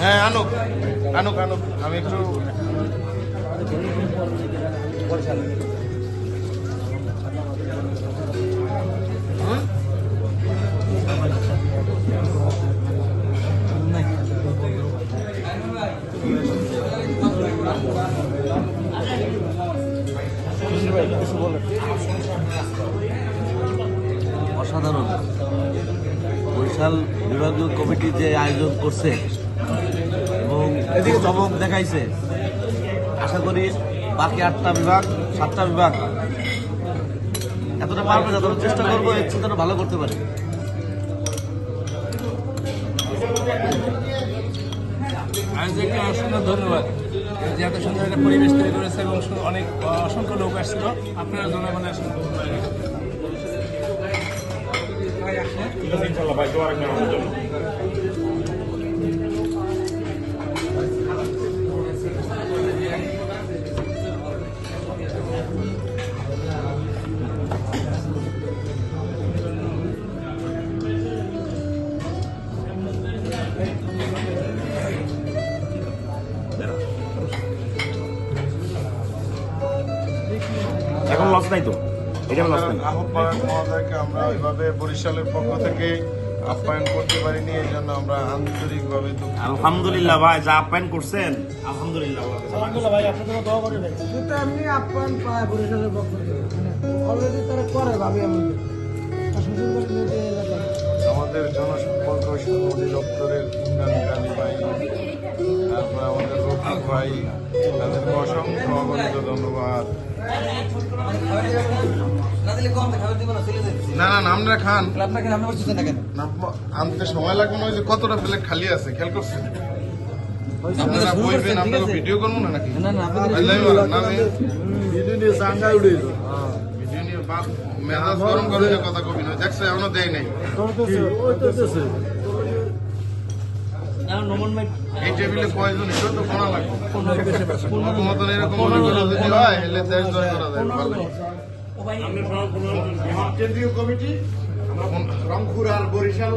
হ্যাঁ আনুক আনুক আনুক আমি একটু অসাধারণ বরিশাল বিভাগীয় কমিটি যে আয়োজন করছে এবং চমক দেখাইছে, আশা করি বাকি 8টা বিভাগ 7টা বিভাগ এতটা পারবে না, তবে চেষ্টা করবো এর চেয়ে ভালো করতে পারে। আয়োজককে অসংখ্য ধন্যবাদ যে এত সুন্দর একটা পরিবেশ তৈরি করেছে এবং অনেক অসংখ্য লোক আসছিল। আপনারা জনগণের এখন লস নাই তো, এটা লস নাই। আহ্বায়ক মহোদয়কে আমরা ওইভাবে বরিশালের পক্ষ থেকে আপ্যায়ন করতে পারিনি, এই জন্য আমরা আন্তরিকভাবে আলহামদুলিল্লাহ ভাই, যা আপ্যায়ন করছেন আলহামদুলিল্লাহ ভাই আপনার জন্য দোয়া করি ভাই। কিন্তু এমনি আপ্যায়ন পায় বরিশালের পক্ষ থেকে, অলরেডি তারা করে ভাবি আমাদের আমাদের জনসম্পর্ক অধিদপ্তরের ইন্দ্রাণী ভাই, তারপর আমাদের রফিক ভাই, তাদেরকে অসংখ্য অগণিত ধন্যবাদ। না না আমরা খান না, আনতে সময় লাগবে না, ওই যে কতটা প্লেট খালি আছে খেয়াল করছেন আপনারা বলবেন, আপনারা ভিডিও করবো না নাকি? ভিডিও নিয়ে বাদ মেজাজ গরম করে কথা কবি না, দেখছো এখনো দেয় নাই। এই টেবিলে কয়জন এটা তো গোনা লাগবে, মতো এরকম মনে করে যদি হয় এলে 10 জন করা যায় ভালো। কেন্দ্রীয় কমিটি রংপুর আর বরিশাল